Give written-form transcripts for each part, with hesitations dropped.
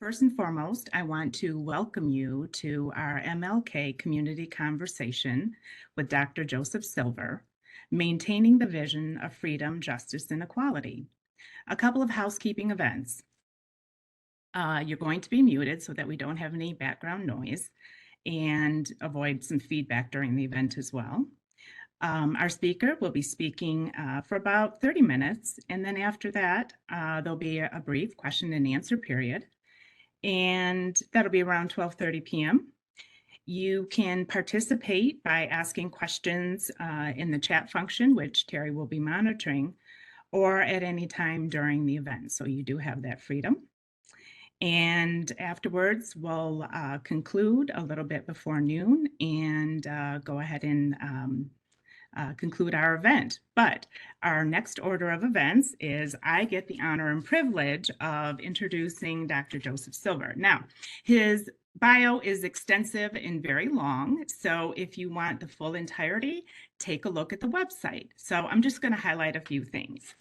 First and foremost, I want to welcome you to our MLK Community Conversation with Dr. Joseph Silver, Maintaining the Vision of Freedom, Justice, and Equality. A couple of housekeeping events. You're going to be muted so that we don't have any background noise and avoid some feedback during the event as well. Our speaker will be speaking for about 30 minutes, and then after that, there'll be a brief question and answer period, and that'll be around 12:30 p.m. You can participate by asking questions in the chat function, which Terry will be monitoring, or at any time during the event, so you do have that freedom. And afterwards, we'll conclude a little bit before noon and go ahead and conclude our event. But our next order of events is I get the honor and privilege of introducing Dr. Joseph Silver. Now, his bio is extensive and very long, so if you want the full entirety, take a look at the website. So I'm just going to highlight a few things.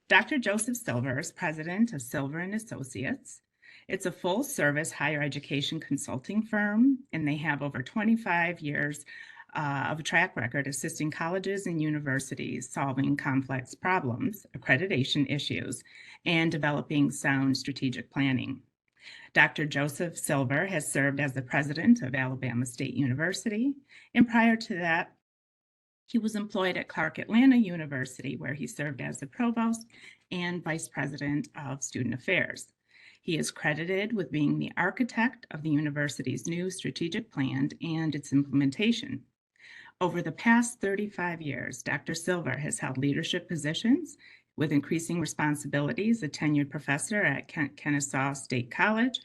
Dr. Joseph Silver is president of Silver and Associates. It's a full-service higher education consulting firm, and they have over 25 years of a track record assisting colleges and universities solving complex problems, accreditation issues, and developing sound strategic planning. Dr. Joseph Silver has served as the president of Alabama State University, and prior to that, he was employed at Clark Atlanta University, where he served as the provost and vice president of student affairs. He is credited with being the architect of the university's new strategic plan and its implementation. Over the past 35 years, Dr. Silver has held leadership positions with increasing responsibilities, a tenured professor at Kennesaw State College,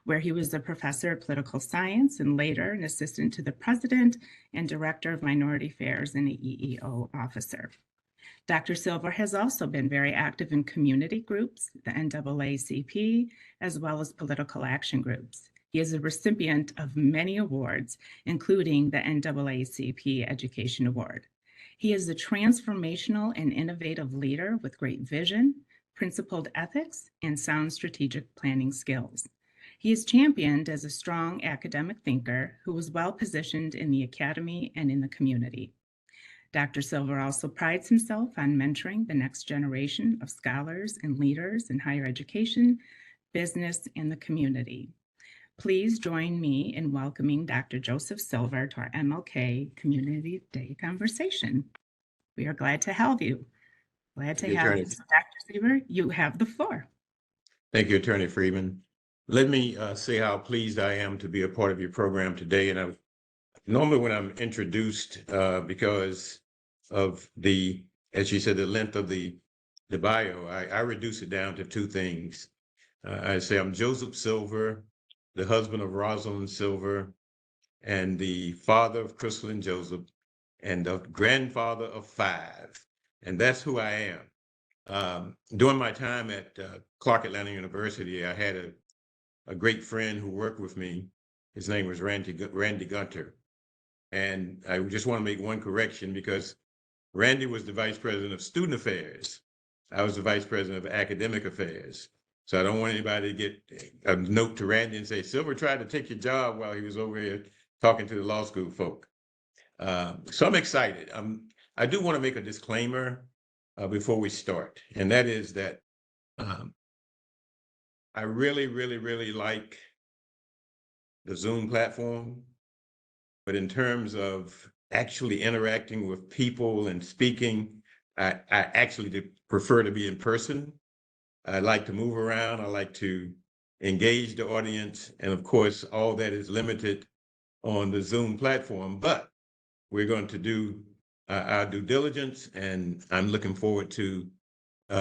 where he was a professor of political science and later an assistant to the president and director of minority affairs and an EEO officer. Dr. Silver has also been very active in community groups, the NAACP, as well as political action groups. He is a recipient of many awards, including the NAACP Education Award. He is a transformational and innovative leader with great vision, principled ethics, and sound strategic planning skills. He is championed as a strong academic thinker who is well positioned in the academy and in the community. Dr. Silver also prides himself on mentoring the next generation of scholars and leaders in higher education, business, and the community. Please join me in welcoming Dr. Joseph Silver to our MLK Community Day Conversation. We are glad to have you. Glad to have you. So Dr. Silver, you have the floor. Thank you, Attorney Freeman. Let me say how pleased I am to be a part of your program today. And normally when I'm introduced, because of the, as you said, the length of the bio, I reduce it down to two things. I say I'm Joseph Silver, the husband of Rosalind Silver, and the father of Crystal and Joseph, and the grandfather of 5. And that's who I am. During my time at Clark Atlanta University, I had a great friend who worked with me. His name was Randy Gunter. And I just want to make one correction, because Randy was the vice president of student affairs. I was the vice president of academic affairs. So I don't want anybody to get a note to Randy and say, Silver tried to take your job while he was over here talking to the law school folk. So I'm excited. I do want to make a disclaimer before we start. And that is that I really, really, really like the Zoom platform. But in terms of actually interacting with people and speaking, I actually prefer to be in person. I like to move around. I like to engage the audience. And of course, all that is limited on the Zoom platform, but we're going to do our due diligence, and I'm looking forward to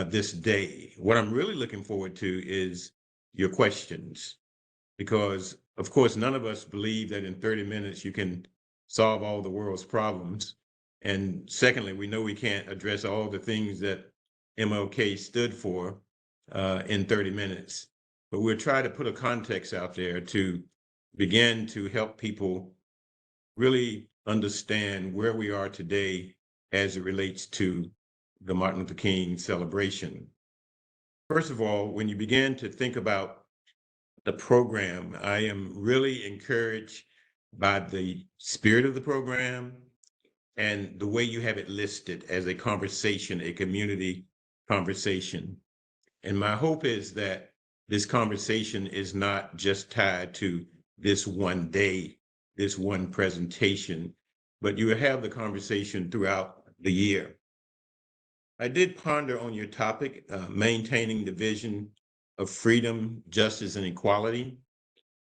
this day. What I'm really looking forward to is your questions, because of course, none of us believe that in 30 minutes you can solve all the world's problems. And secondly, we know we can't address all the things that MLK stood for in 30 minutes, but we'll try to put a context out there to begin to help people really understand where we are today as it relates to the Martin Luther King celebration. First of all, when you begin to think about the program. I am really encouraged by the spirit of the program and the way you have it listed as a conversation, a community conversation. And my hope is that this conversation is not just tied to this one day, this one presentation, but you have the conversation throughout the year. I did ponder on your topic, maintaining the vision of freedom, justice, and equality.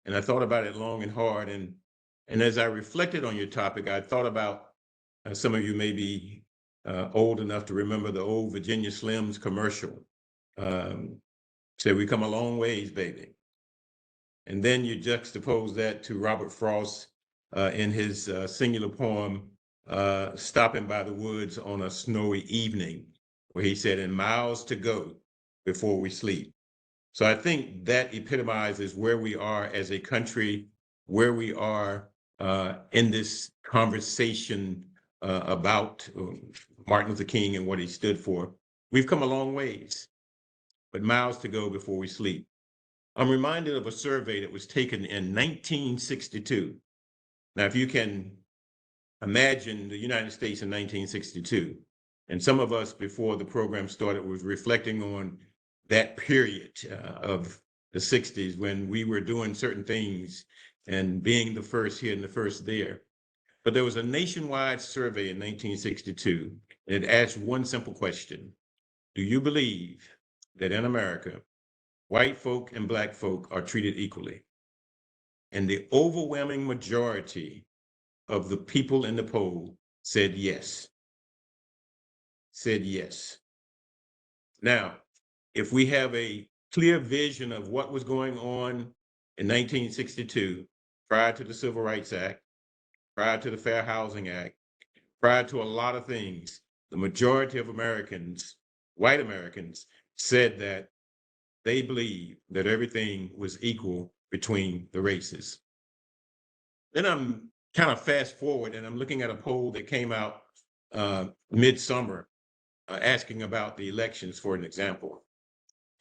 And I thought about it long and hard. And as I reflected on your topic, I thought about some of you may be old enough to remember the old Virginia Slims commercial. Said, "We come a long ways, baby." And then you juxtapose that to Robert Frost in his singular poem, Stopping by the Woods on a Snowy Evening, where he said, "And miles to go before we sleep." So I think that epitomizes where we are as a country, where we are in this conversation about Martin Luther King and what he stood for. We've come a long ways, but miles to go before we sleep. I'm reminded of a survey that was taken in 1962. Now, if you can imagine the United States in 1962, and some of us before the program started was reflecting on that period of the 60s when we were doing certain things and being the first here and the first there. But there was a nationwide survey in 1962, and it asked one simple question: do you believe that in America, white folk and black folk are treated equally? And the overwhelming majority of the people in the poll said yes. Said yes. Now, if we have a clear vision of what was going on in 1962, prior to the Civil Rights Act, prior to the Fair Housing Act, prior to a lot of things, the majority of Americans, white Americans, said that they believed that everything was equal between the races. Then I'm kind of fast forward and I'm looking at a poll that came out midsummer asking about the elections, for an example,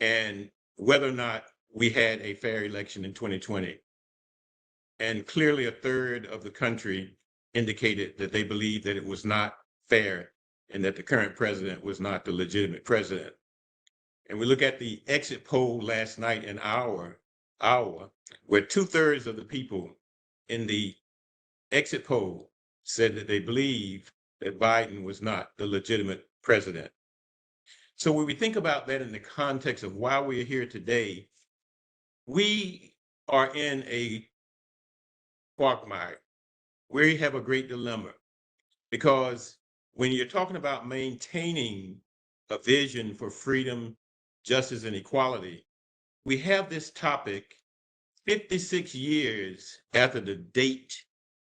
and whether or not we had a fair election in 2020. And clearly a third of the country indicated that they believed that it was not fair and that the current president was not the legitimate president. And we look at the exit poll last night in Iowa, where 2/3 of the people in the exit poll said that they believe that Biden was not the legitimate president. So when we think about that in the context of why we're here today, we are in a quagmire. We have a great dilemma because when you're talking about maintaining a vision for freedom, justice, and equality, we have this topic 56 years after the date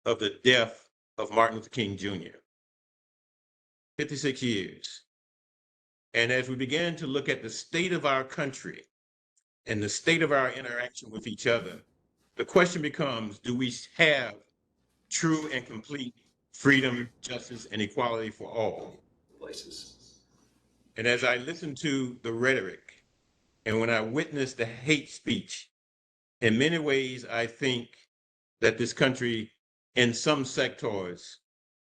of the death of Martin Luther King Jr. 56 years. And as we began to look at the state of our country and the state of our interaction with each other, the question becomes, do we have true and complete freedom, justice, and equality for all? Places. And as I listened to the rhetoric and when I witnessed the hate speech, in many ways, I think that this country, in some sectors,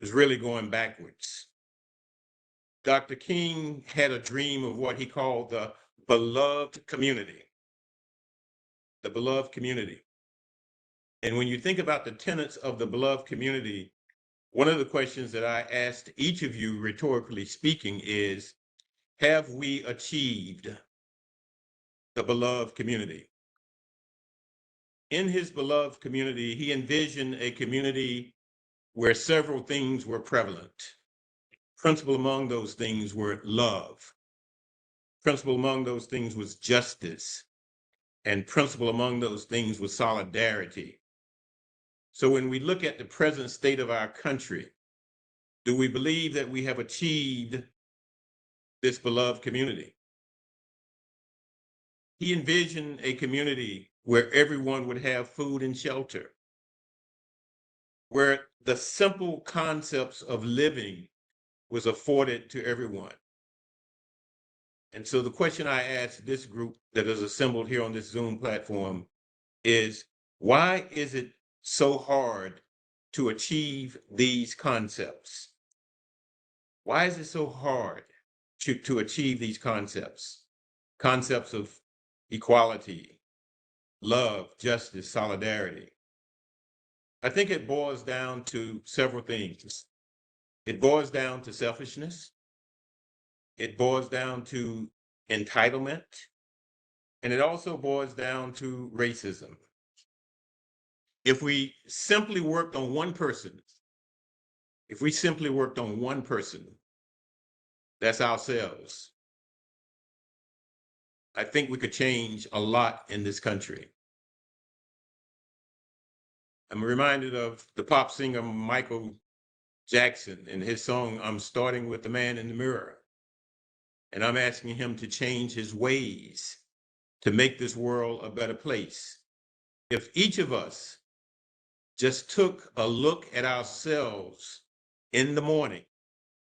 is really going backwards. Dr. King had a dream of what he called the beloved community. The beloved community. And when you think about the tenets of the beloved community, one of the questions that I asked each of you, rhetorically speaking, is, have we achieved the beloved community? In his beloved community, he envisioned a community where several things were prevalent. Principal among those things were love. Principal among those things was justice. And principal among those things was solidarity. So when we look at the present state of our country, do we believe that we have achieved this beloved community? He envisioned a community where everyone would have food and shelter, where the simple concepts of living was afforded to everyone. And so the question I asked this group that is assembled here on this Zoom platform is, why is it so hard to achieve these concepts? Why is it so hard to achieve these concepts? Concepts of equality, love, justice, solidarity. I think it boils down to several things. It boils down to selfishness. It boils down to entitlement. And it also boils down to racism. If we simply worked on one person, if we simply worked on one person, that's ourselves, I think we could change a lot in this country. I'm reminded of the pop singer Michael Jackson and his song, I'm Starting with the Man in the Mirror. And I'm asking him to change his ways to make this world a better place. If each of us just took a look at ourselves in the morning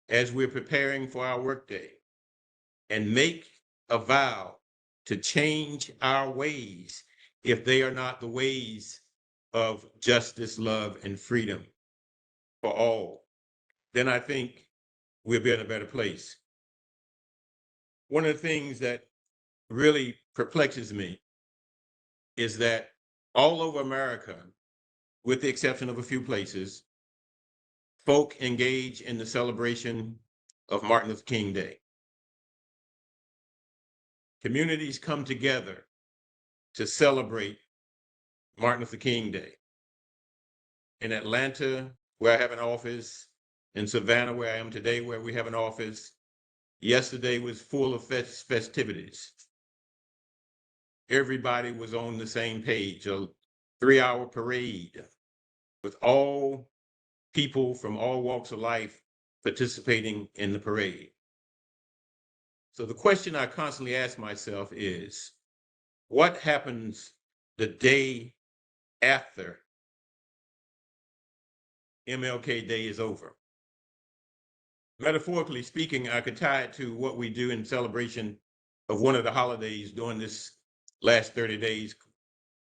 as we're preparing for our workday and make a vow to change our ways if they are not the ways of justice, love, and freedom for all, then I think we'll be in a better place. One of the things that really perplexes me is that all over America, with the exception of a few places, folk engage in the celebration of Martin Luther King Day. Communities come together to celebrate Martin Luther King Day. In Atlanta, where I have an office, in Savannah, where I am today, where we have an office, yesterday was full of festivities. Everybody was on the same page, a 3-hour parade with all people from all walks of life participating in the parade. So the question I constantly ask myself is, what happens the day after MLK Day is over? Metaphorically speaking, I could tie it to what we do in celebration of one of the holidays during this last 30 days,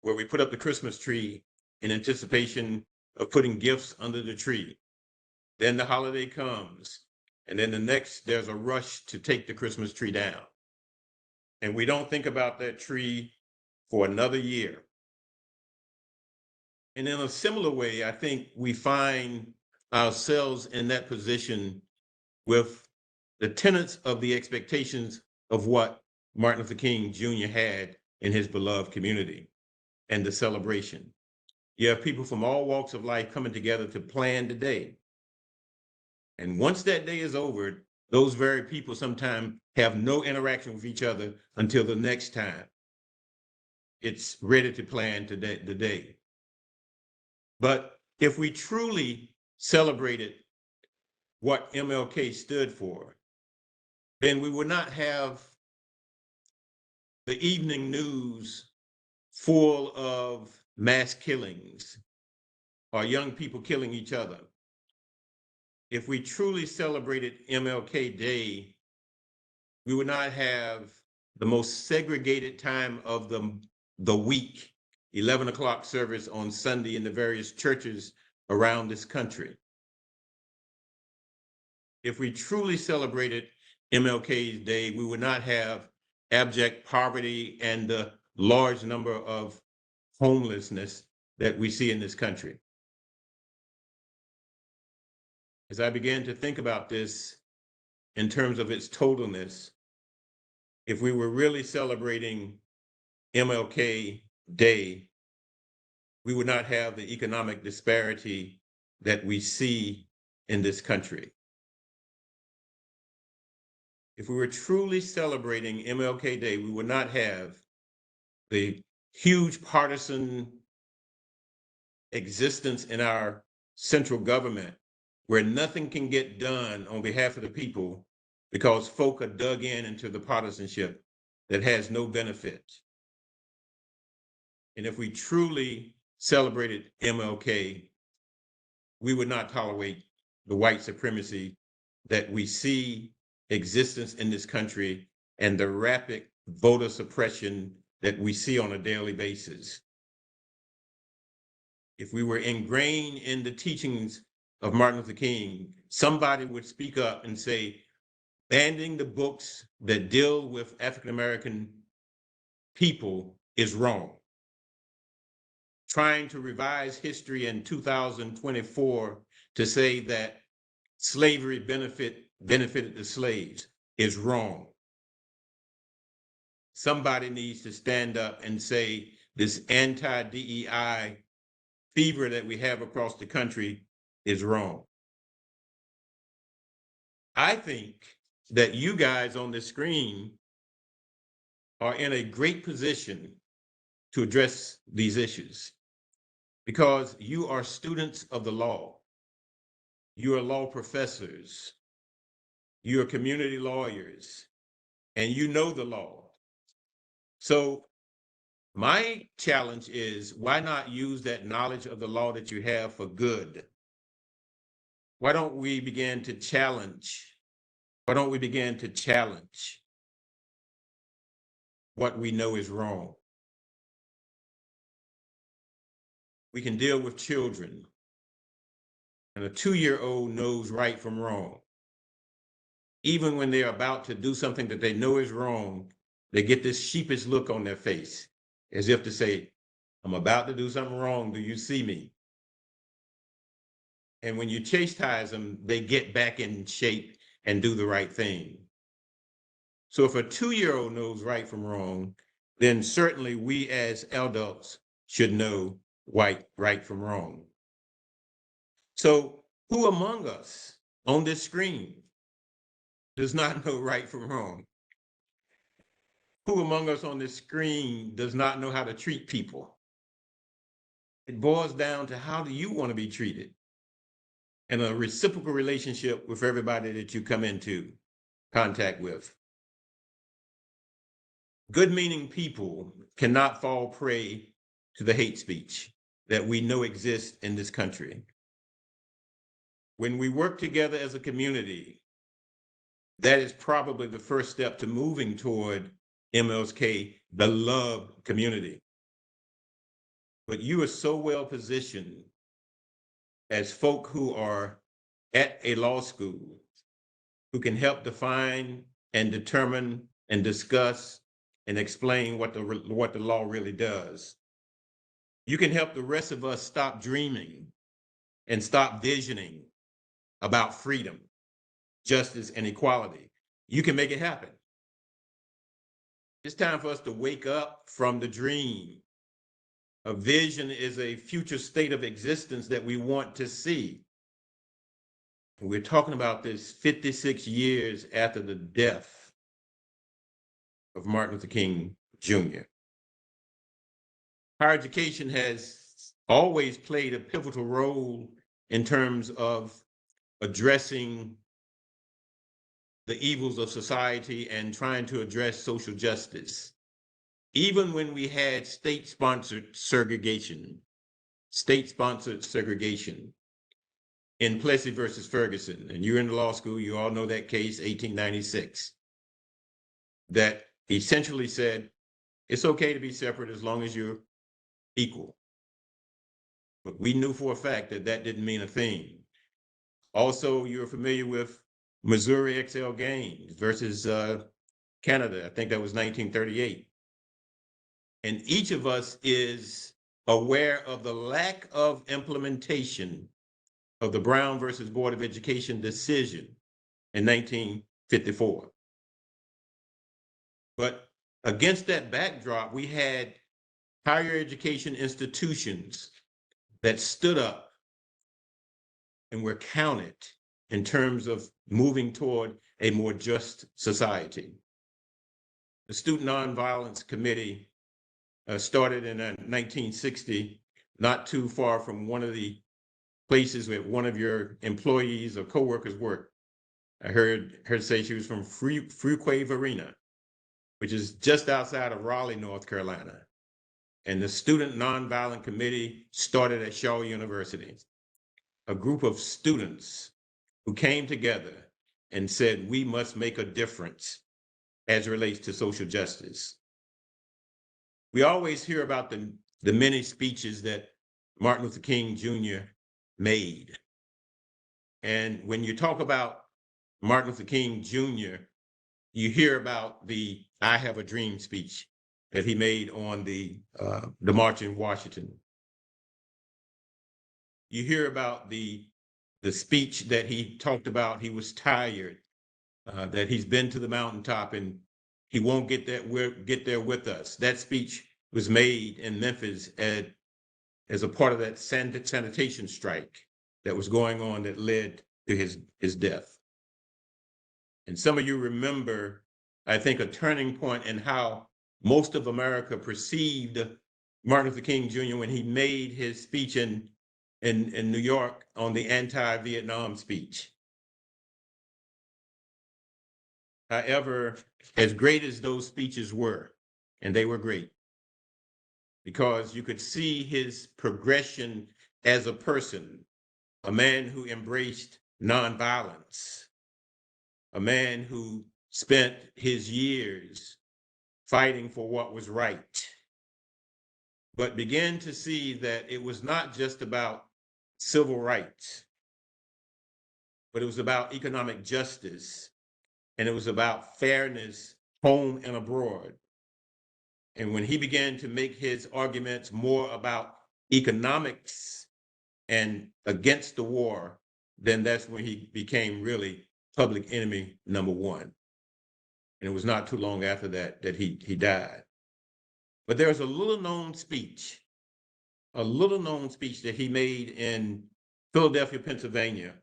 where we put up the Christmas tree in anticipation of putting gifts under the tree. Then the holiday comes, and then there's a rush to take the Christmas tree down. And we don't think about that tree for another year. And in a similar way, I think we find ourselves in that position with the tenets of the expectations of what Martin Luther King Jr. had in his beloved community and the celebration. You have people from all walks of life coming together to plan the day. And once that day is over, those very people sometimes have no interaction with each other until the next time it's ready to plan the day. But if we truly celebrated what MLK stood for, then we would not have the evening news full of mass killings or young people killing each other. If we truly celebrated MLK Day, we would not have the most segregated time of the week, 11 o'clock service on Sunday in the various churches around this country. If we truly celebrated MLK Day, we would not have abject poverty and the large number of homelessness that we see in this country. As I began to think about this in terms of its totalness, if we were really celebrating MLK Day, we would not have the economic disparity that we see in this country. If we were truly celebrating MLK Day, we would not have the huge partisan existence in our central government where nothing can get done on behalf of the people because folk are dug into the partisanship that has no benefit. And if we truly celebrated MLK, we would not tolerate the white supremacy that we see existence in this country and the rapid voter suppression that we see on a daily basis. if we were ingrained in the teachings of Martin Luther King, somebody would speak up and say, banning the books that deal with African-American people is wrong. Trying to revise history in 2024 to say that slavery benefited the slaves is wrong. Somebody needs to stand up and say this anti-DEI fever that we have across the country is wrong. I think that you guys on the screen are in a great position to address these issues because you are students of the law. You are law professors. You are community lawyers, and you know the law. So my challenge is, why not use that knowledge of the law that you have for good? Why don't we begin to challenge? Why don't we begin to challenge what we know is wrong? We can deal with children, and a 2-year-old knows right from wrong. Even when they're about to do something that they know is wrong, they get this sheepish look on their face, as if to say, I'm about to do something wrong, do you see me? And when you chastise them, they get back in shape and do the right thing. So if a 2-year-old knows right from wrong, then certainly we as adults should know right from wrong. So who among us on this screen does not know right from wrong? Who among us on this screen does not know how to treat people? It boils down to, how do you want to be treated? And a reciprocal relationship with everybody that you come into contact with. Good-meaning people cannot fall prey to the hate speech that we know exists in this country. When we work together as a community, that is probably the first step to moving toward MLK, the love community. But you are so well positioned as folk who are at a law school, who can help define and determine and discuss and explain what the law really does. You can help the rest of us stop dreaming and stop visioning about freedom, justice, and equality. You can make it happen. It's time for us to wake up from the dream. A vision is a future state of existence that we want to see. We're talking about this 56 years after the death of Martin Luther King Jr. Higher education has always played a pivotal role in terms of addressing the evils of society and trying to address social justice. Even when we had state-sponsored segregation in Plessy versus Ferguson, and you're in the law school, you all know that case, 1896, that essentially said, it's okay to be separate as long as you're equal. But we knew for a fact that that didn't mean a thing. Also, you're familiar with Missouri XL Gaines versus Canada. I think that was 1938. And each of us is aware of the lack of implementation of the Brown versus Board of Education decision in 1954. But against that backdrop, we had higher education institutions that stood up and were counted in terms of moving toward a more just society. The Student Nonviolence Committee started in 1960, not too far from one of the places where one of your employees or coworkers worked. I heard her say she was from Fuquay Arena, which is just outside of Raleigh, North Carolina. And the Student Nonviolent Committee started at Shaw University. A group of students who came together and said, we must make a difference as it relates to social justice. We always hear about the many speeches that Martin Luther King Jr. made. And when you talk about Martin Luther King Jr., you hear about the "I Have a Dream" speech that he made on the March in Washington. You hear about the speech that he talked about. He was tired, that he's been to the mountaintop and he won't get there with us. That speech was made in Memphis as a part of that sanitation strike that was going on that led to his death. And some of you remember, I think, a turning point in how most of America perceived Martin Luther King Jr. when he made his speech in New York on the anti-Vietnam speech. However, as great as those speeches were, and they were great, because you could see his progression as a person, a man who embraced nonviolence, a man who spent his years fighting for what was right, but began to see that it was not just about civil rights, but it was about economic justice, and it was about fairness home and abroad. And when he began to make his arguments more about economics and against the war, then that's when he became really public enemy number one. And it was not too long after that that he died. But there's a little known speech that he made in Philadelphia, Pennsylvania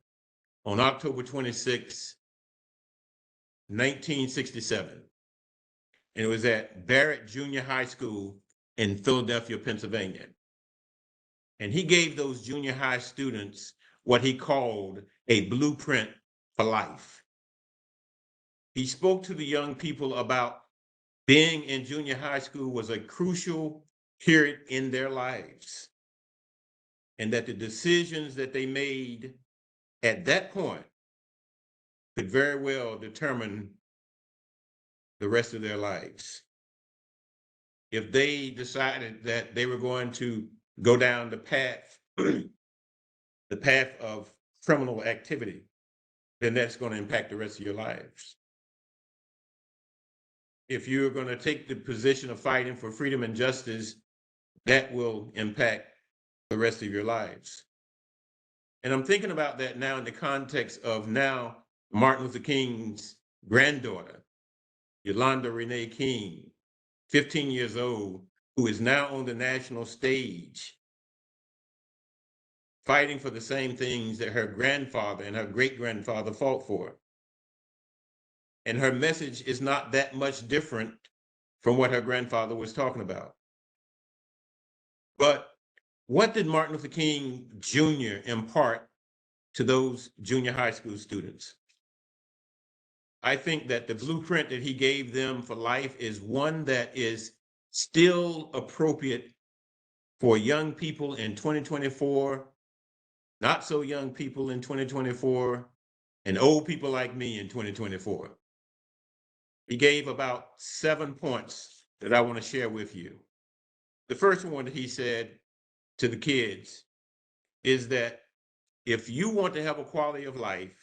on October 26, 1967. And it was at Barrett Junior High School in Philadelphia, Pennsylvania. And he gave those junior high students what he called a blueprint for life. He spoke to the young people about being in junior high school was a crucial period in their lives, and that the decisions that they made at that point could very well determine the rest of their lives. If they decided that they were going to go down the path, the path of criminal activity, then that's going to impact the rest of your lives. If you're going to take the position of fighting for freedom and justice, that will impact the rest of your lives. And I'm thinking about that now in the context of now Martin Luther King's granddaughter, Yolanda Renee King, 15 years old, who is now on the national stage fighting for the same things that her grandfather and her great-grandfather fought for. And her message is not that much different from what her grandfather was talking about. But what did Martin Luther King Jr. impart to those junior high school students? I think that the blueprint that he gave them for life is one that is still appropriate for young people in 2024, not so young people in 2024, and old people like me in 2024. He gave about 7 points that I want to share with you. The first one that he said to the kids is that if you want to have a quality of life,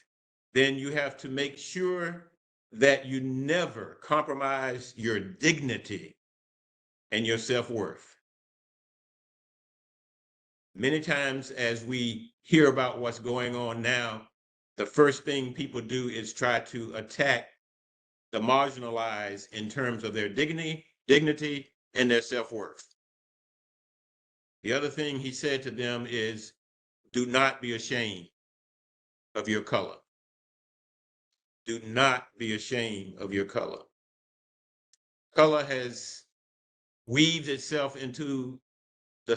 then you have to make sure that you never compromise your dignity and your self-worth. Many times as we hear about what's going on now, the first thing people do is try to attack the marginalized in terms of their dignity and their self-worth. The other thing he said to them is, do not be ashamed of your color. Do not be ashamed of your color. Color has weaved itself into the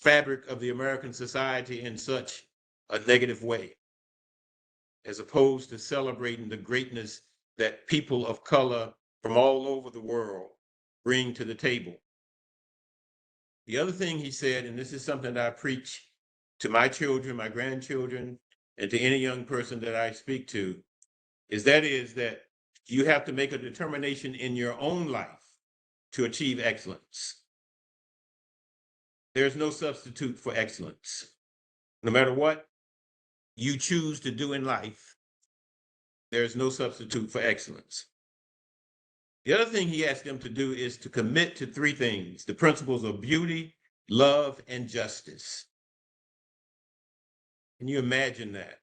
fabric of the American society in such a negative way, as opposed to celebrating the greatness that people of color from all over the world bring to the table. The other thing he said, and this is something that I preach to my children, my grandchildren, and to any young person that I speak to, is that you have to make a determination in your own life to achieve excellence. there's no substitute for excellence. No matter what you choose to do in life, there's no substitute for excellence. The other thing he asked them to do is to commit to three things: the principles of beauty, love, and justice. Can you imagine that?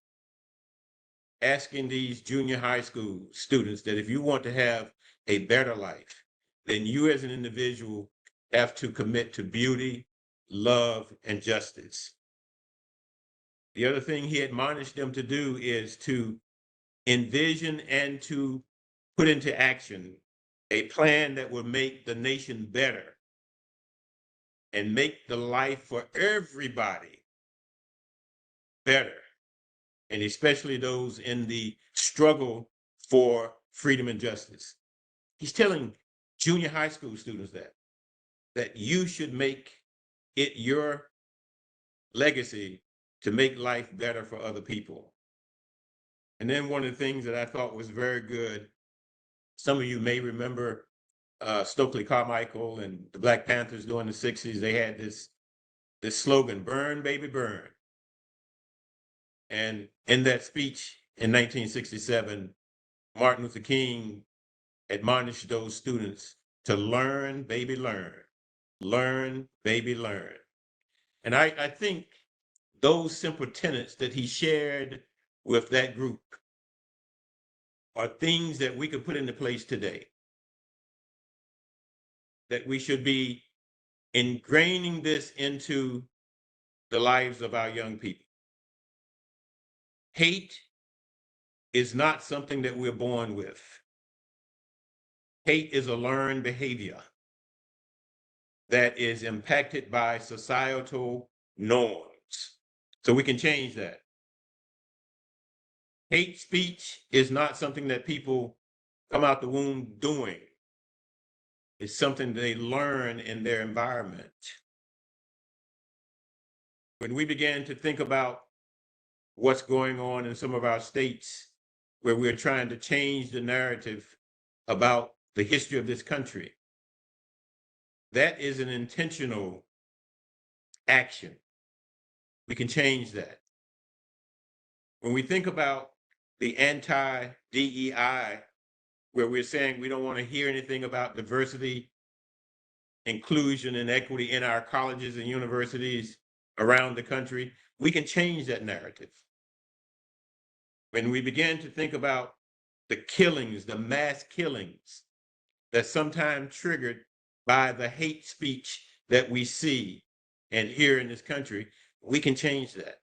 Asking these junior high school students that if you want to have a better life, then you as an individual have to commit to beauty, love, and justice. The other thing he admonished them to do is to envision and to put into action a plan that will make the nation better and make the life for everybody better, and especially those in the struggle for freedom and justice. He's telling junior high school students that you should make it your legacy to make life better for other people. And then one of the things that I thought was very good, some of you may remember Stokely Carmichael and the Black Panthers during the 60s. They had this slogan, "Burn, baby, burn." And in that speech in 1967, Martin Luther King admonished those students to learn, baby, learn. Learn, baby, learn. And I think those simple tenets that he shared with that group are things that we could put into place today, that we should be ingraining this into the lives of our young people. Hate is not something that we're born with. Hate is a learned behavior that is impacted by societal norms. So we can change that. Hate speech is not something that people come out the womb doing. It's something they learn in their environment. When we began to think about what's going on in some of our states where we're trying to change the narrative about the history of this country, that is an intentional action. We can change that. When we think about the anti-DEI, where we're saying we don't want to hear anything about diversity, inclusion, and equity in our colleges and universities around the country, we can change that narrative. When we begin to think about the killings, the mass killings that sometimes triggered by the hate speech that we see and hear in this country, we can change that.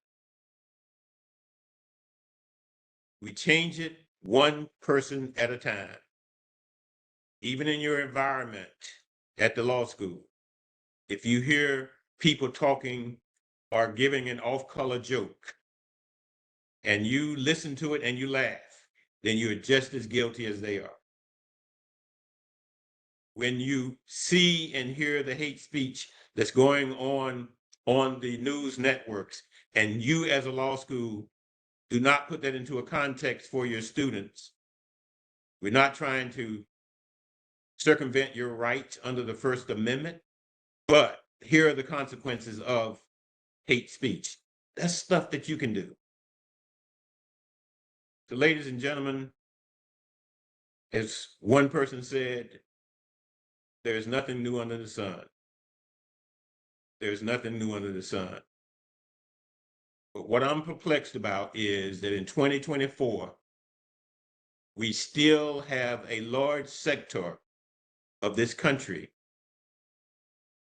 We change it one person at a time. Even in your environment at the law school, if you hear people talking or giving an off-color joke and you listen to it and you laugh, then you're just as guilty as they are. When you see and hear the hate speech that's going on the news networks, and you as a law school do not put that into a context for your students, we're not trying to circumvent your rights under the First Amendment, but here are the consequences of hate speech. That's stuff that you can do. So, ladies and gentlemen, as one person said, there's nothing new under the sun. There's nothing new under the sun. But what I'm perplexed about is that in 2024, we still have a large sector of this country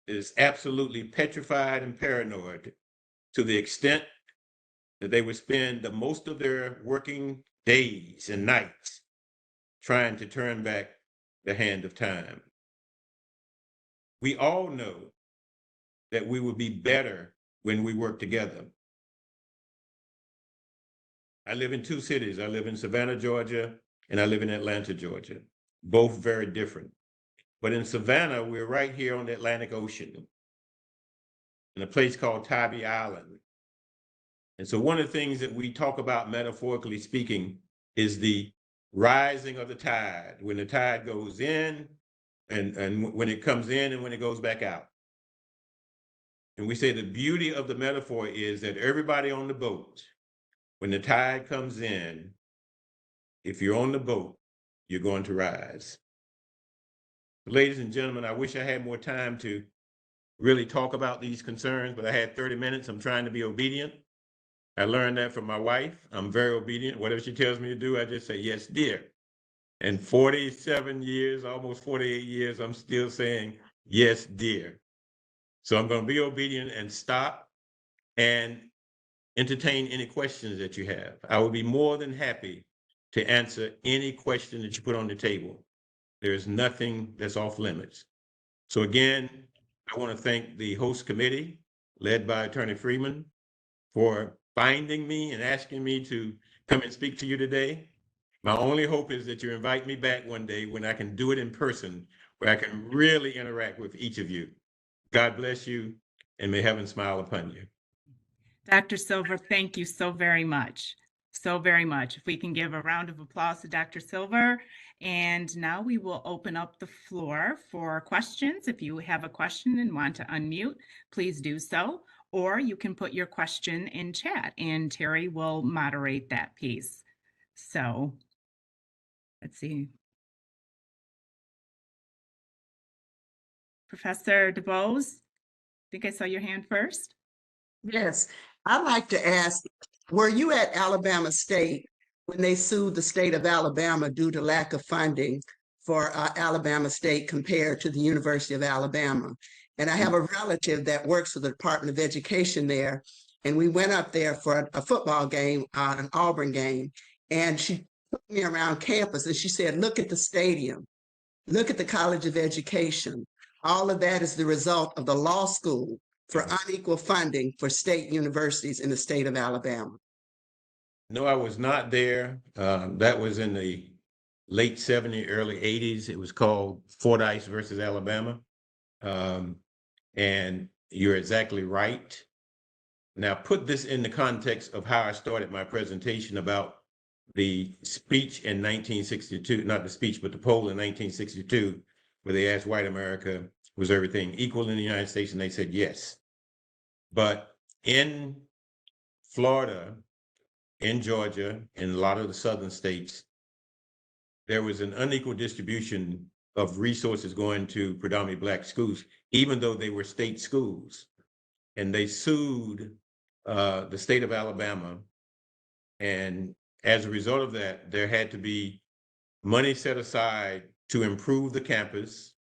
that is absolutely petrified and paranoid to the extent that they would spend the most of their working days and nights trying to turn back the hand of time. We all know that we will be better when we work together. I live in two cities. I live in Savannah, Georgia, and I live in Atlanta, Georgia. Both very different. But in Savannah, we're right here on the Atlantic Ocean in a place called Tybee Island. And so one of the things that we talk about, metaphorically speaking, is the rising of the tide, when the tide goes in and when it comes in and when it goes back out. And we say the beauty of the metaphor is that everybody on the boat, when the tide comes in, if you're on the boat, you're going to rise. Ladies and gentlemen, I wish I had more time to really talk about these concerns, but I had 30 minutes. I'm trying to be obedient. I learned that from my wife. I'm very obedient. Whatever she tells me to do, I just say, yes, dear. And 47 years, almost 48 years, I'm still saying, yes, dear. So I'm going to be obedient and stop and entertain any questions that you have. I will be more than happy to answer any question that you put on the table. There is nothing that's off limits. So again, I want to thank the host committee led by Attorney Freeman for finding me and asking me to come and speak to you today. My only hope is that you invite me back one day when I can do it in person, where I can really interact with each of you. God bless you, and may heaven smile upon you. Dr. Silver, thank you so very much. So very much. If we can give a round of applause to Dr. Silver. And now we will open up the floor for questions. If you have a question and want to unmute, please do so. Or you can put your question in chat and Terry will moderate that piece. So let's see. Professor DeBose, I think I saw your hand first. Yes, I'd like to ask, were you at Alabama State when they sued the state of Alabama due to lack of funding for Alabama State compared to the University of Alabama? And I have a relative that works for the Department of Education there, and we went up there for a football game, an Auburn game, and she took me around campus and she said, look at the stadium, look at the College of Education. All of that is the result of the law school for unequal funding for state universities in the state of Alabama. No, I was not there. That was in the late 70s, early 80s. It was called Fordyce versus Alabama. And you're exactly right. Now, put this in the context of how I started my presentation about the speech in 1962, not the speech, but the poll in 1962, where they asked white America, was everything equal in the United States? And they said yes. But in Florida, in Georgia, in a lot of the southern states, there was an unequal distribution of resources going to predominantly Black schools, even though they were state schools. And they sued the state of Alabama. And as a result of that, there had to be money set aside to improve the campus,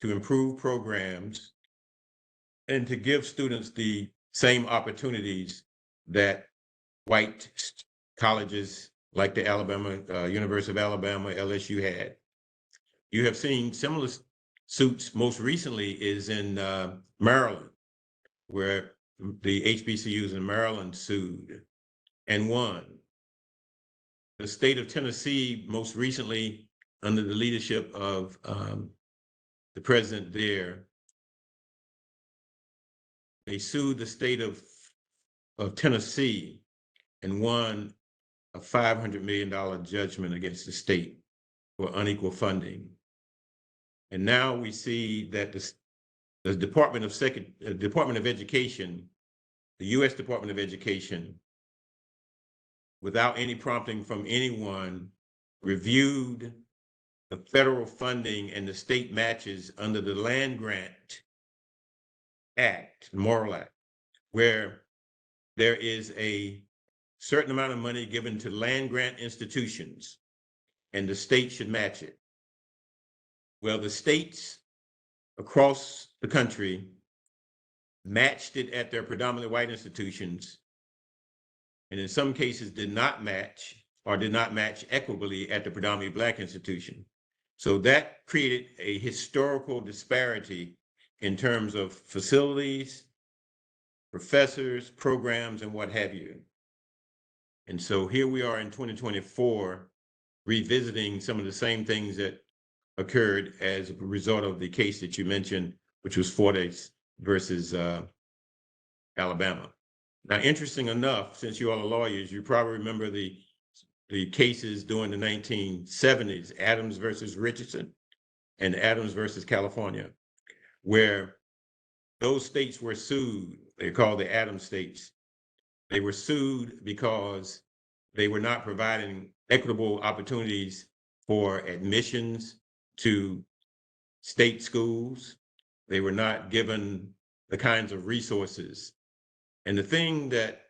to improve programs, and to give students the same opportunities that white colleges like the University of Alabama, LSU had. You have seen similar suits. Most recently is in Maryland, where the HBCUs in Maryland sued and won. The state of Tennessee, most recently under the leadership of the president there, they sued the state of Tennessee and won a $500 million judgment against the state for unequal funding. And now we see that the Department of Education, the U.S. Department of Education, without any prompting from anyone, reviewed the federal funding and the state matches under the Land Grant Act, Morrill Act, where there is a certain amount of money given to land grant institutions and the state should match it. Well, the states across the country matched it at their predominantly white institutions, and in some cases did not match or did not match equitably at the predominantly Black institution. So that created a historical disparity in terms of facilities, professors, programs, and what have you. And so here we are in 2024, revisiting some of the same things that occurred as a result of the case that you mentioned, which was Fordyce versus Alabama. Now, interesting enough, since you all are lawyers, you probably remember the cases during the 1970s, Adams versus Richardson and Adams versus California, where those states were sued. They're called the Atom states. They were sued because they were not providing equitable opportunities for admissions to state schools. They were not given the kinds of resources. And the thing that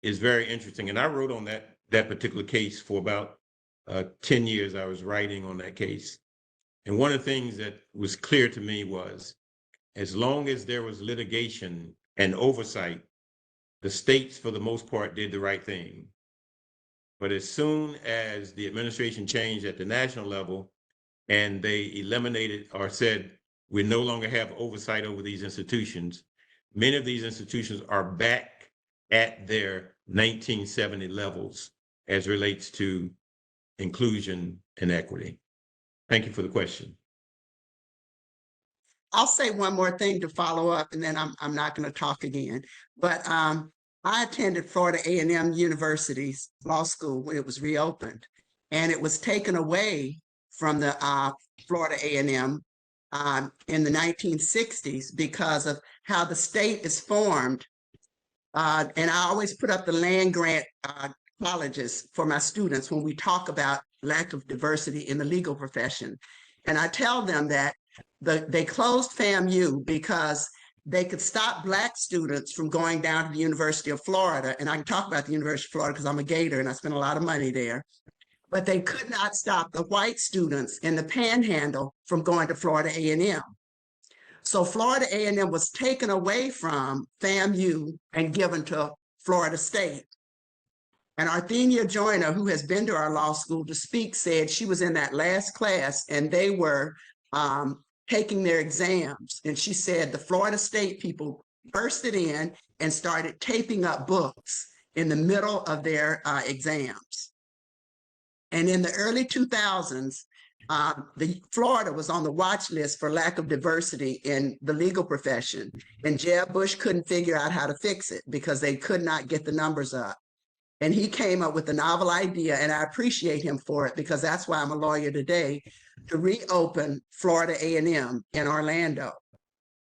is very interesting, and I wrote on that particular case for about 10 years. I was writing on that case. And one of the things that was clear to me was, as long as there was litigation and oversight, the states, for the most part, did the right thing. But as soon as the administration changed at the national level and they eliminated or said, we no longer have oversight over these institutions, many of these institutions are back at their 1970 levels as relates to inclusion and equity. Thank you for the question. I'll say one more thing to follow up, and then I'm not going to talk again. But I attended Florida A&M University's law school when it was reopened, and it was taken away from the Florida A&M in the 1960s because of how the state is formed. And I always put up the land grant colleges for my students when we talk about lack of diversity in the legal profession. And I tell them that they closed FAMU because they could stop Black students from going down to the University of Florida. And I can talk about the University of Florida because I'm a Gator and I spent a lot of money there. But they could not stop the white students in the Panhandle from going to Florida A&M. So Florida A&M was taken away from FAMU and given to Florida State. And Arthenia Joyner, who has been to our law school to speak, said she was in that last class and they were taking their exams. And she said the Florida State people bursted in and started taping up books in the middle of their exams. And in the early 2000s, Florida was on the watch list for lack of diversity in the legal profession. And Jeb Bush couldn't figure out how to fix it because they could not get the numbers up. And he came up with a novel idea, and I appreciate him for it because that's why I'm a lawyer today, to reopen Florida A&M in Orlando.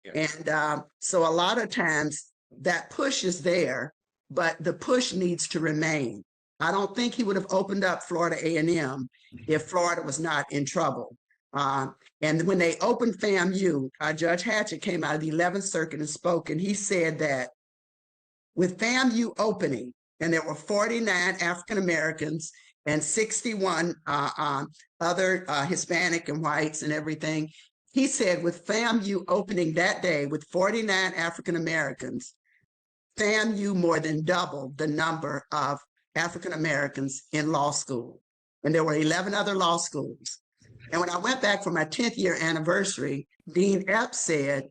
Yeah. And so a lot of times that push is there, but the push needs to remain. I don't think he would have opened up Florida A&M if Florida was not in trouble. And when they opened FAMU, Judge Hatchett came out of the 11th Circuit and spoke, and he said that with FAMU opening, and there were 49 African Americans and 61 other Hispanic and whites and everything. He said with FAMU opening that day with 49 African Americans, FAMU more than doubled the number of African Americans in law school. And there were 11 other law schools. And when I went back for my 10th year anniversary, Dean Epps said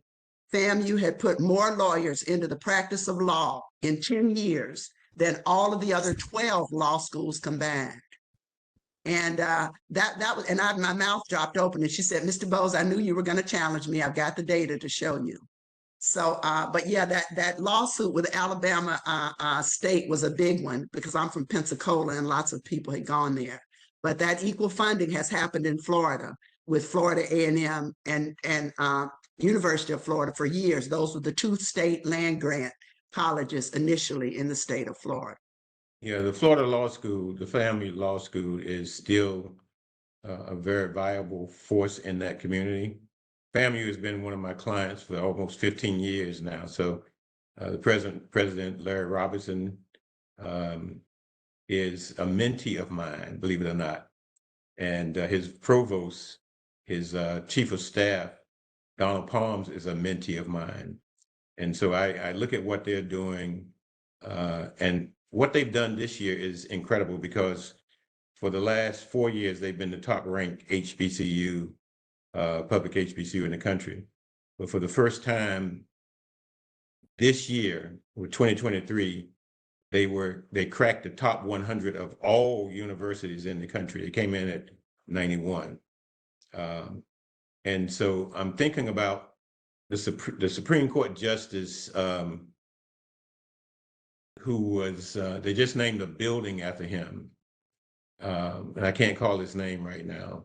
FAMU had put more lawyers into the practice of law in 10 years than all of the other 12 law schools combined. And that was, and my mouth dropped open. And she said, Mr. Bowes, I knew you were going to challenge me. I've got the data to show you. So, but yeah, that lawsuit with Alabama State was a big one because I'm from Pensacola and lots of people had gone there. But that equal funding has happened in Florida with Florida A&M and University of Florida for years. Those were the two state land grant colleges initially in the state of Florida. Yeah, the Florida Law School, the Family Law School is still a very viable force in that community. FAMU has been one of my clients for almost 15 years now. So the President Larry Robinson is a mentee of mine, believe it or not. And his provost, his chief of staff, Donald Palms, is a mentee of mine. And so I look at what they're doing, and what they've done this year is incredible because for the last 4 years, they've been the top ranked HBCU, public HBCU in the country. But for the first time this year, with 2023, they cracked the top 100 of all universities in the country. They came in at 91. And so I'm thinking about the Supreme Court Justice who was, they just named a building after him. And I can't call his name right now.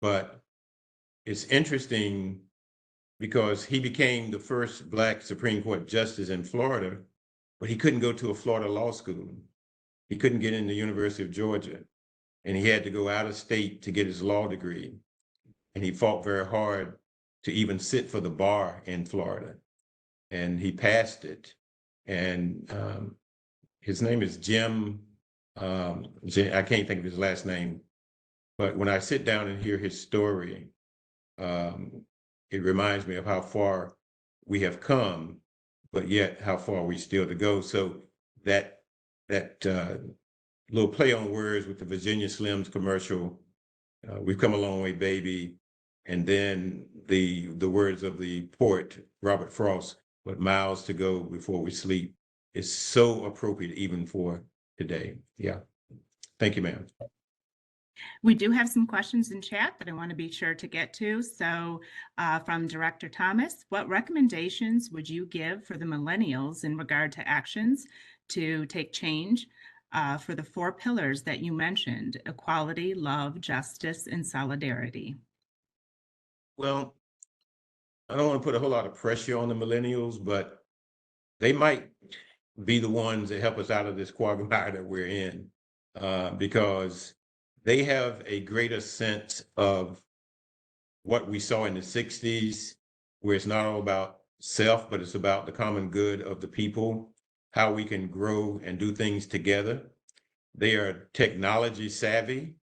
But it's interesting because he became the first Black Supreme Court justice in Florida, but he couldn't go to a Florida law school. He couldn't get in the University of Georgia, and he had to go out of state to get his law degree. And he fought very hard to even sit for the bar in Florida, and he passed it. And his name is Jim, I can't think of his last name, but when I sit down and hear his story, it reminds me of how far we have come, but yet how far we still to go. So that little play on words with the Virginia Slims commercial, we've come a long way, baby. And then the words of the poet, Robert Frost, but miles to go before we sleep, is so appropriate even for today. Yeah. Thank you, ma'am. We do have some questions in chat that I want to be sure to get to. So from Director Thomas, what recommendations would you give for the millennials in regard to actions to take change for the 4 pillars that you mentioned: equality, love, justice, and solidarity? Well, I don't want to put a whole lot of pressure on the millennials, but they might be the ones that help us out of this quagmire that we're in, because they have a greater sense of what we saw in the 60s, where it's not all about self, but it's about the common good of the people, how we can grow and do things together. They are technology savvy.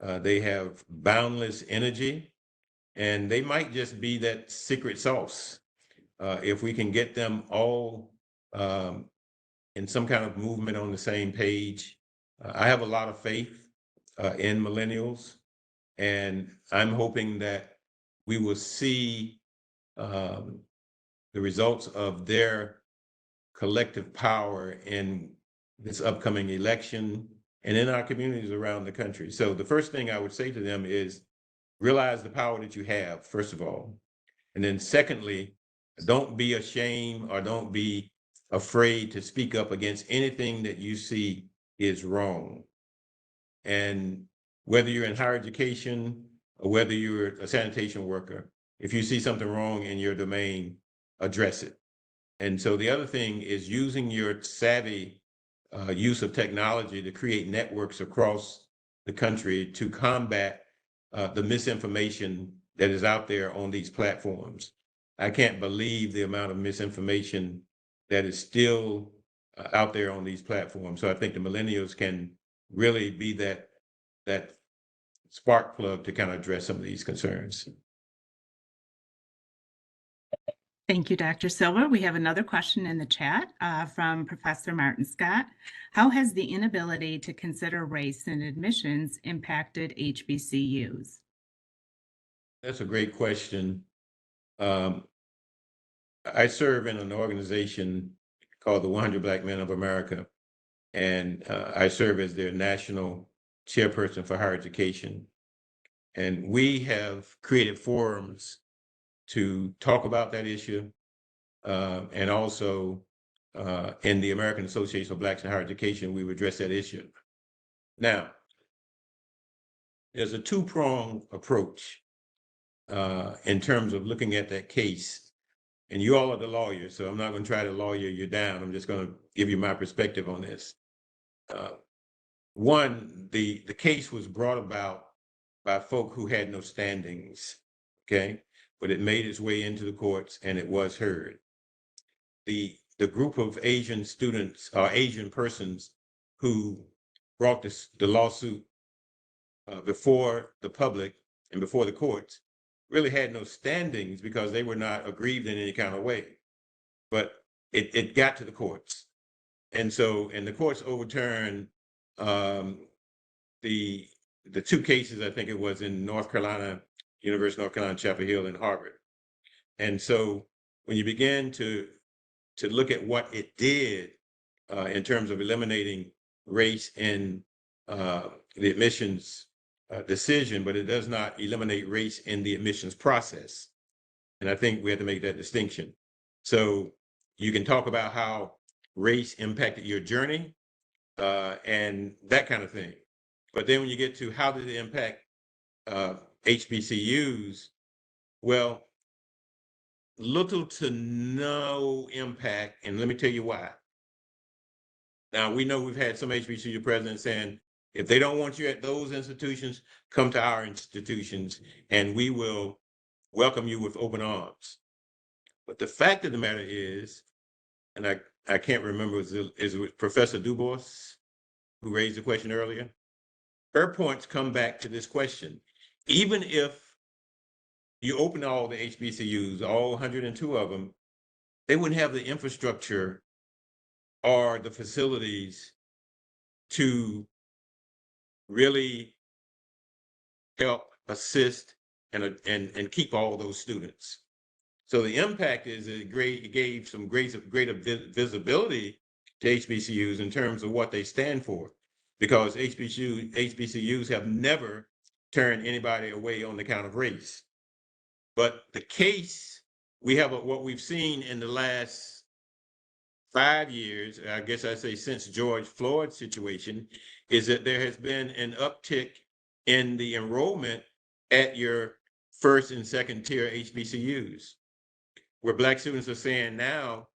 They have boundless energy, and they might just be that secret sauce. If we can get them all in some kind of movement on the same page, I have a lot of faith in millennials, and I'm hoping that we will see the results of their collective power in this upcoming election and in our communities around the country. So the first thing I would say to them is realize the power that you have, first of all. And then secondly, don't be ashamed or don't be afraid to speak up against anything that you see is wrong. And whether you're in higher education or whether you're a sanitation worker, if you see something wrong in your domain, address it. And so the other thing is using your savvy use of technology to create networks across the country to combat the misinformation that is out there on these platforms. I can't believe the amount of misinformation that is still out there on these platforms. So I think the millennials can really be that spark plug to kind of address some of these concerns. Thank you, Dr. Silver. We have another question in the chat from Professor Martin Scott. How has the inability to consider race in admissions impacted HBCUs? That's a great question. I serve in an organization called the 100 Black Men of America, and I serve as their national chairperson for higher education. And we have created forums to talk about that issue, and also in the American Association of Blacks in Higher Education, we would address that issue. Now, there's a two-pronged approach in terms of looking at that case. And you all are the lawyers, so I'm not going to try to lawyer you down. I'm just going to give you my perspective on this. One, the case was brought about by folk who had no standings, okay? But it made its way into the courts and it was heard. The group of Asian students or Asian persons who brought the lawsuit before the public and before the courts really had no standings because they were not aggrieved in any kind of way. But it got to the courts. And the courts overturned the 2 cases, I think it was in North Carolina, University of North Carolina, Chapel Hill, and Harvard. And so when you begin to look at what it did in terms of eliminating race in the admissions decision, but it does not eliminate race in the admissions process. And I think we have to make that distinction. So you can talk about how race impacted your journey and that kind of thing. But then when you get to how did it impact HBCUs, well, little to no impact, and let me tell you why. Now, we know we've had some HBCU presidents saying, if they don't want you at those institutions, come to our institutions, and we will welcome you with open arms. But the fact of the matter is, and I can't remember, is it Professor Dubois who raised the question earlier? Her points come back to this question. Even if you open all the HBCUs, all 102 of them, they wouldn't have the infrastructure or the facilities to really help assist and keep all those students. So the impact is it gave some greater visibility to HBCUs in terms of what they stand for, because HBCUs have never turned anybody away on the account of race. But the case, we have what we've seen in the last 5 years, I guess I say since George Floyd's situation, is that there has been an uptick in the enrollment at your first and second tier HBCUs, where Black students are saying now,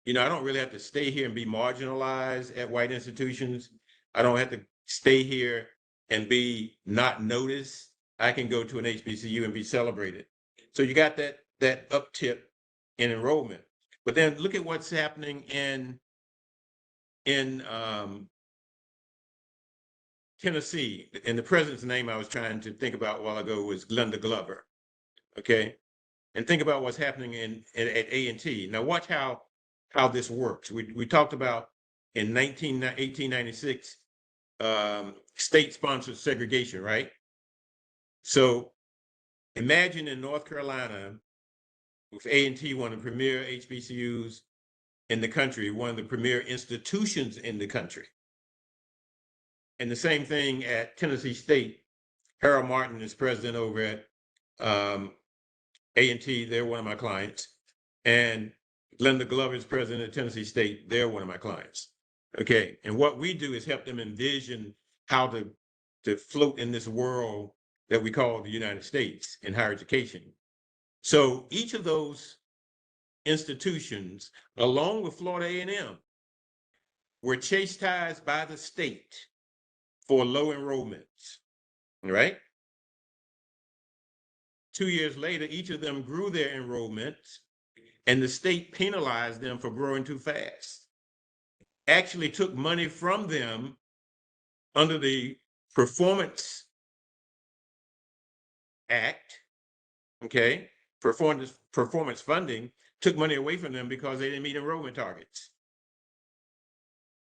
I don't really have to stay here and be marginalized at white institutions. I don't have to stay here and be not noticed. I can go to an HBCU and be celebrated. So you got that uptick in enrollment. But then look at what's happening in Tennessee. And the president's name I was trying to think about a while ago was Glenda Glover. Okay. And think about what's happening at A&T. Now watch how this works. We talked about in 1896, state-sponsored segregation, right? So imagine in North Carolina, with A&T, one of the premier HBCUs in the country, one of the premier institutions in the country. And the same thing at Tennessee State. Harold Martin is president over at A&T. They're one of my clients. And Glenda Glover is president at Tennessee State. They're one of my clients. Okay. And what we do is help them envision how to float in this world that we call the United States in higher education. So each of those institutions, along with Florida A&M, were chastised by the state for low enrollments, right? 2 years later, each of them grew their enrollments, and the state penalized them for growing too fast. Actually took money from them under the Performance Act, okay? Performance funding, took money away from them because they didn't meet enrollment targets.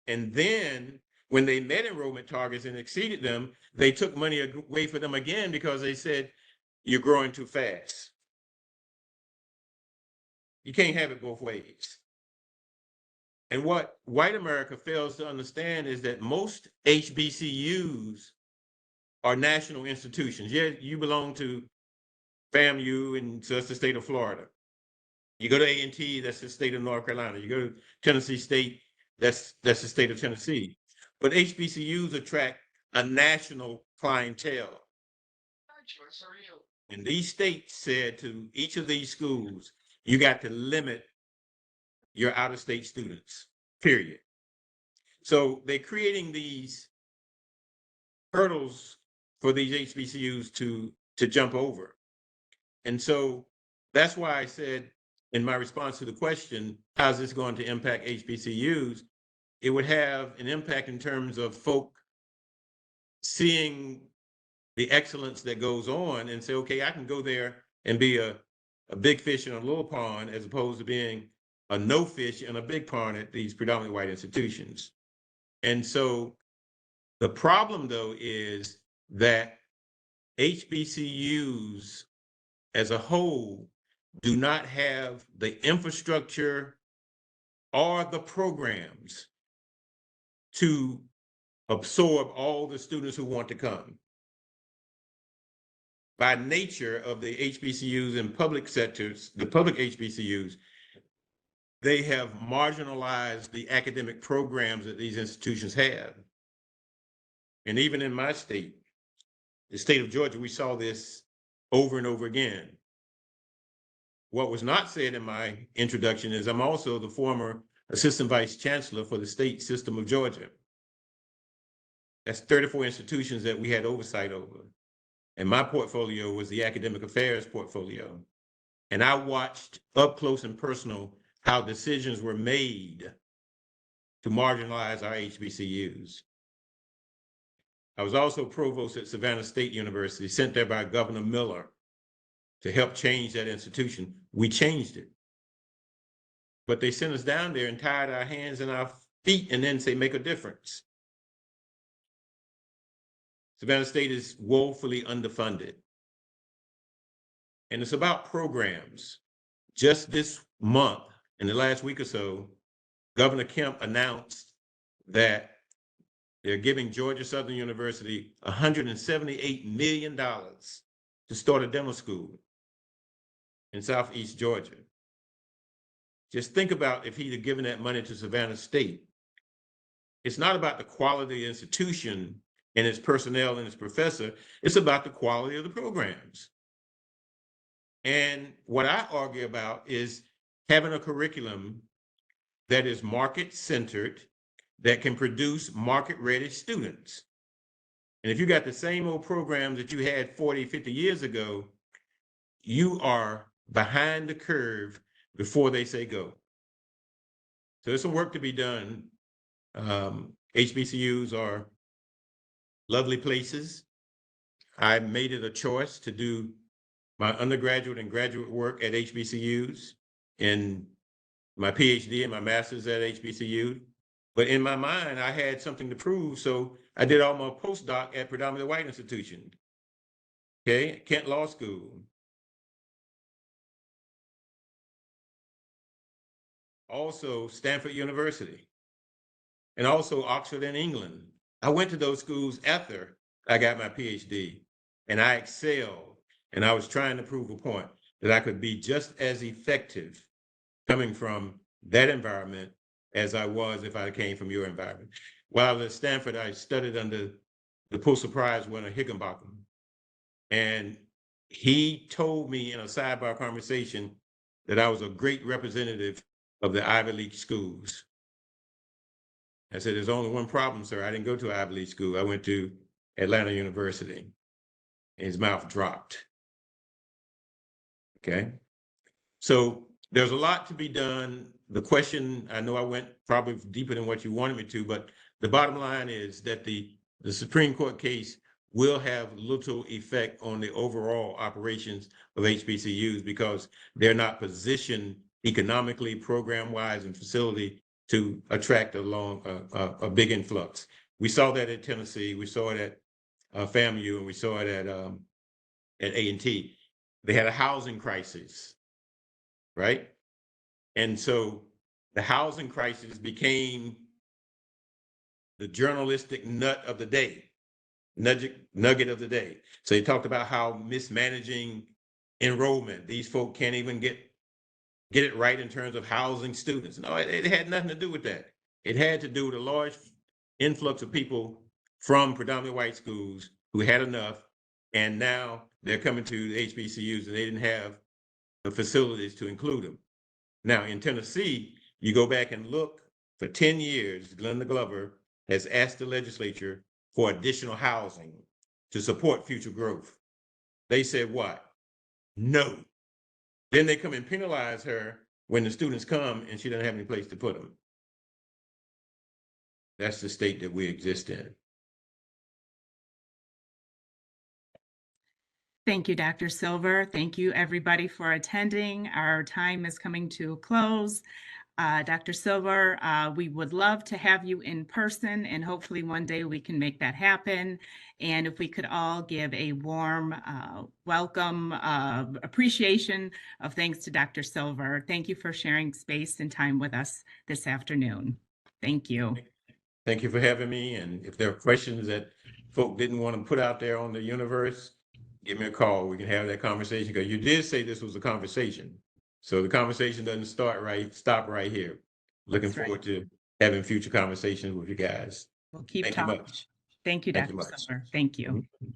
And then when they met enrollment targets and exceeded them, they took money away from them again because they said, you're growing too fast. You can't have it both ways. And what white America fails to understand is that most HBCUs are national institutions. Yeah, you belong to FAMU, and so that's the state of Florida. You go to A&T, that's the state of North Carolina. You go to Tennessee State, that's the state of Tennessee. But HBCUs attract a national clientele. And these states said to each of these schools, you got to limit your out-of-state students, period. So they're creating these hurdles for these HBCUs to jump over. And so that's why I said in my response to the question, how's this going to impact HBCUs? It would have an impact in terms of folk seeing the excellence that goes on and say, okay, I can go there and be a big fish in a little pond as opposed to being a no fish in a big pond at these predominantly white institutions. And so the problem, though, is that HBCUs as a whole do not have the infrastructure or the programs to absorb all the students who want to come. By nature of the HBCUs and public sectors, the public HBCUs, they have marginalized the academic programs that these institutions have. And even in my state, the state of Georgia, we saw this over and over again. what was not said in my introduction is I'm also the former Assistant Vice Chancellor for the state system of Georgia. That's 34 institutions that we had oversight over. And my portfolio was the academic affairs portfolio. And I watched up close and personal how decisions were made to marginalize our HBCUs. I was also provost at Savannah State University, sent there by Governor Miller to help change that institution. We changed it. But they sent us down there and tied our hands and our feet and then say, make a difference. Savannah State is woefully underfunded. And it's about programs. Just this month, in the last week or so, Governor Kemp announced that they're giving Georgia Southern University $178 million to start a demo school in Southeast Georgia. Just think about if he'd have given that money to Savannah State. It's not about the quality of the institution and its personnel and its professor. It's about the quality of the programs. And what I argue about is having a curriculum that is market-centered, that can produce market-ready students. And if you got the same old programs that you had 40, 50 years ago, you are behind the curve before they say go. So there's some work to be done. HBCUs are lovely places. I made it a choice to do my undergraduate and graduate work at HBCUs, and my PhD and my master's at HBCU. But in my mind, I had something to prove, so I did all my postdoc at predominantly white institution. Okay, Kent Law School. Also Stanford University, and also Oxford and England. I went to those schools after I got my PhD, and I excelled, and I was trying to prove a point that I could be just as effective coming from that environment as I was if I came from your environment. While at Stanford, I studied under the Pulitzer Prize winner Higginbotham. And he told me in a sidebar conversation that I was a great representative of the Ivy League schools. I said, there's only one problem, sir. I didn't go to Ivy League school. I went to Atlanta University. And his mouth dropped. Okay. So there's a lot to be done. The question, I know I went probably deeper than what you wanted me to, but the bottom line is that the Supreme Court case will have little effect on the overall operations of HBCUs because they're not positioned economically, program-wise, and facility to attract a big influx. We saw that at Tennessee, we saw it at FAMU, and we saw it at A&T. They had a housing crisis, right? And so the housing crisis became the journalistic nut of the day, nugget of the day. So they talked about how mismanaging enrollment, these folk can't even get it right in terms of housing students. No, it had nothing to do with that. It had to do with a large influx of people from predominantly white schools who had enough, and now they're coming to the HBCUs and they didn't have the facilities to include them. Now in Tennessee, you go back and look, for 10 years, Glenda Glover has asked the legislature for additional housing to support future growth. They said what? No. Then they come and penalize her when the students come and she doesn't have any place to put them. That's the state that we exist in. Thank you, Dr. Silver. Thank you, everybody, for attending. Our time is coming to a close. Dr. Silver, we would love to have you in person, and hopefully one day we can make that happen. And if we could all give a warm welcome, appreciation of thanks to Dr. Silver. Thank you for sharing space and time with us this afternoon. Thank you. Thank you for having me. And if there are questions that folk didn't want to put out there on the universe, give me a call. We can have that conversation, because you did say this was a conversation. So the conversation doesn't stop right here. Looking forward to having future conversations with you guys. We'll keep Thank talking. you much. Thank you, Thank you Dr. much. Silver. Thank you. Mhm.